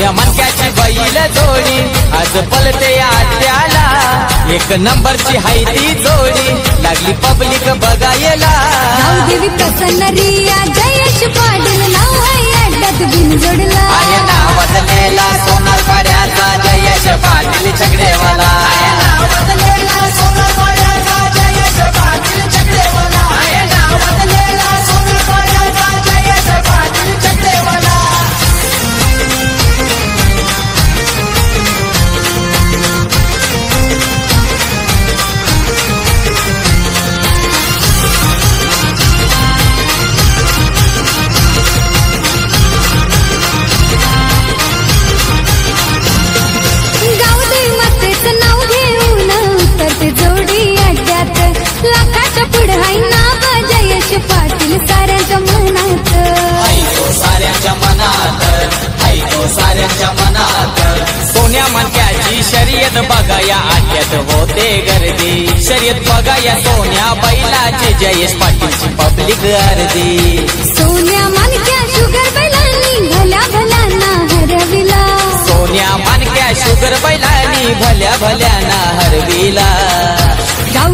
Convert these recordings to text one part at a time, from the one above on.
सोन्या मनक्याची बैल जोडी आज पलते आट्याला एक नंबरची हाय ती जोडी लागली पब्लिक बघायला देवी प्रसन्न रिया जयेश पाटील नाव आहे अड्ड्यात बिनजोडला आहे नाव बदलेला सोनार पाड्याचा जयेश पाटील छकडेवाला आहे नाव बदलेला सोनार पाड्याचा जयेश पाटील छकडेवाला आहे नाव बदलेला सोनार पाड्याचा जयेश पाटील छकडेवाला साऱ्यांच्या मनात सोन्या मनक्याची शर्यत बघाया आट्यात होते गर्दी शर्यत बघाया सोन्या बैलाची जयेश पाटीलची पब्लिक गर्दी सोन्या मनक्या शुगर बैलांनी भल्या भल्यांना हरविला सोन्या मनक्या शुगर बैलांनी भल्या भल्यांना हरविला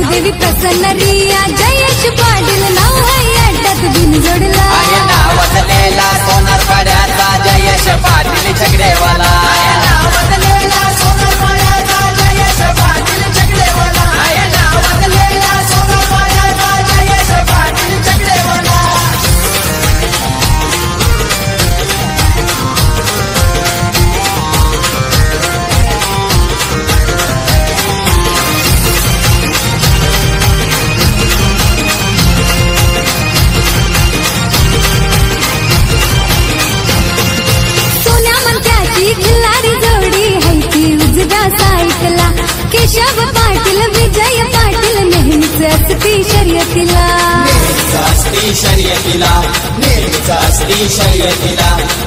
देवी प्रसन्न रिया जयेश पाटील नाव आहे अड्ड्यात बिनजोडला आहे नाव बदलेला सोनार पाड्याचा जयेश पाटील छकडेवाला आहे नाव बदलेला सोनार पाड्याचा जयेश पाटील छकडेवाला आहे नाव बदलेला सोनार पाड्याचा जयेश पाटील छकडेवाला खिल्लारी जोडी है ती उजव्या साईडला केशव पाटील विजय पाटील नेहमीच असती शर्यतीला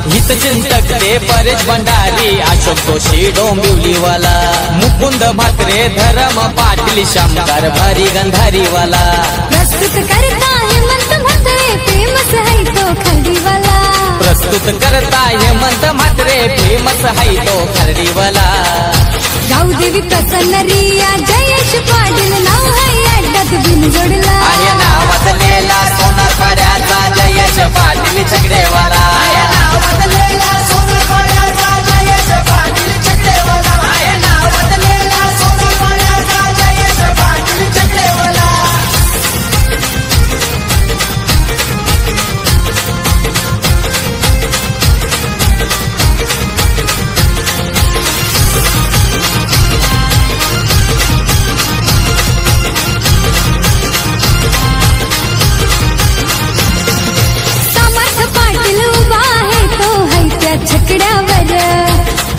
हित चिंतक ते परेश भंडारी अशोक जोशी डोंबिवलीवाला मुकुंद म्हात्रे धरम पाटील शामकार भारी गंधारीवाला प्रस्तुत करता हेमंत म्हात्रे फेमस है तो खडीवाला प्रस्तुत करता हेमंत म्हात्रे फेमस है तो खरडीवाला देवी प्रसन्न रिया जयेश पाटील नाव आहे अड्ड्यात बिनजोडला आहे नाव बदलेला सोनार पाड्याचा जयेश पाटील छकडेवाला आहे नाव बदलेला सोनार पाड्याचा जयेश पाटील छकडेवाला आहे नाव बदलेला सोनार पाड्याचा जयेश पाटील छकडेवाला छकड्यावर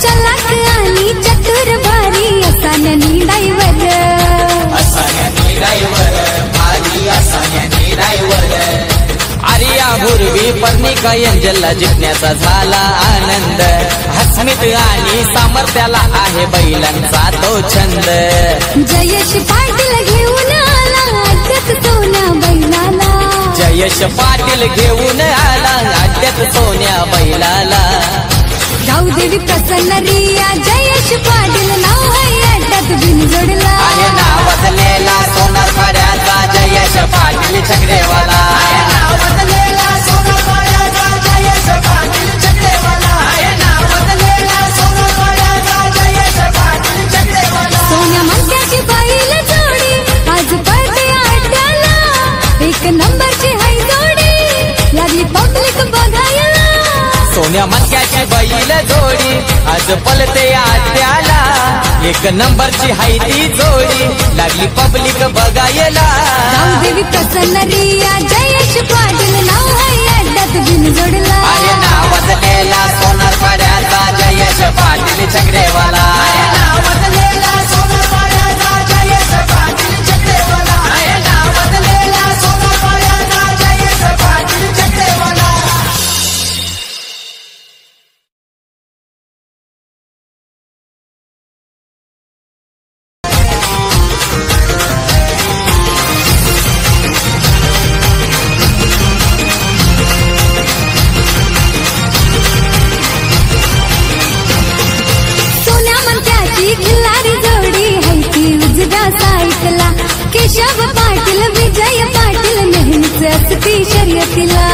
चलाक आणि चतुर भारी असान्यानी डायव्हर आर्या भुरवी पर्णिका यांजलला जिंकण्याचा झाला आनंद हसमित आणि सामर्थ्याला आहे बैलांचा तो छंद जयेश पाटील घेऊन आला अड्ड्यात सोन्या बैलाला जयेश पाटील घेऊन आला अड्ड्यात सोन्या बैलाला देवी प्रसन्न रिया जयेश पाटील नाव आहे अड्ड्यात बिनजोडला आहे नाव बदलेला सोनार पाड्याचा जयेश पाटील छकडेवाला आहे नाव बदलेला सोनार पाड्याचा जयेश पाटील छकडेवाला आहे नाव बदलेला सोनार पाड्याचा जयेश पाटील छकडेवाला सोन्या मनक्याची बैल जोडी आज पळते अड्ड्याला एक नंबरची हाय जोडी लागली पब्लिक बघायला सोन्या मनक्याची बैल जोडी आज पलते आट्याला एक नंबरची हाय ती जोडी लागली पब्लिक बघायला देवी प्रसन्न रिया जयेश पाटील नाव आहे अड्ड्यात बिनजोडला आहे नाव बदलेला सोनार पाड्याचा जयेश पाटील छकडेवाला आहे नाव बदलेला सोनार पाड्याचा जयेश पाटील छकडेवाला आहे नाव बदलेला सोनार पाड्याचा जयेश पाटील छकडेवाला केशव पाटील विजय पाटील नेहमीच असती शर्यतीला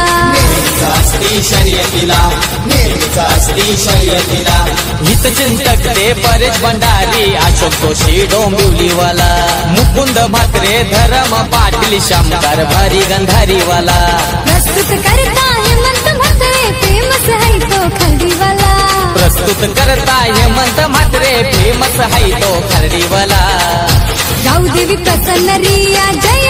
हितचिंतक ते परेश भंडारी अशोक जोशी डोंबिवलीवाला मुकुंद म्हात्रे धरम पाटील शंकर भारी गंधारीवाला प्रस्तुत करता हेमंत म्हात्रे फेमस है तो खरडीवाला प्रस्तुत करता हेमंत म्हात्रे फेमस है तो खरडीवाला गाऊ देवी प्रसन्न रिया जय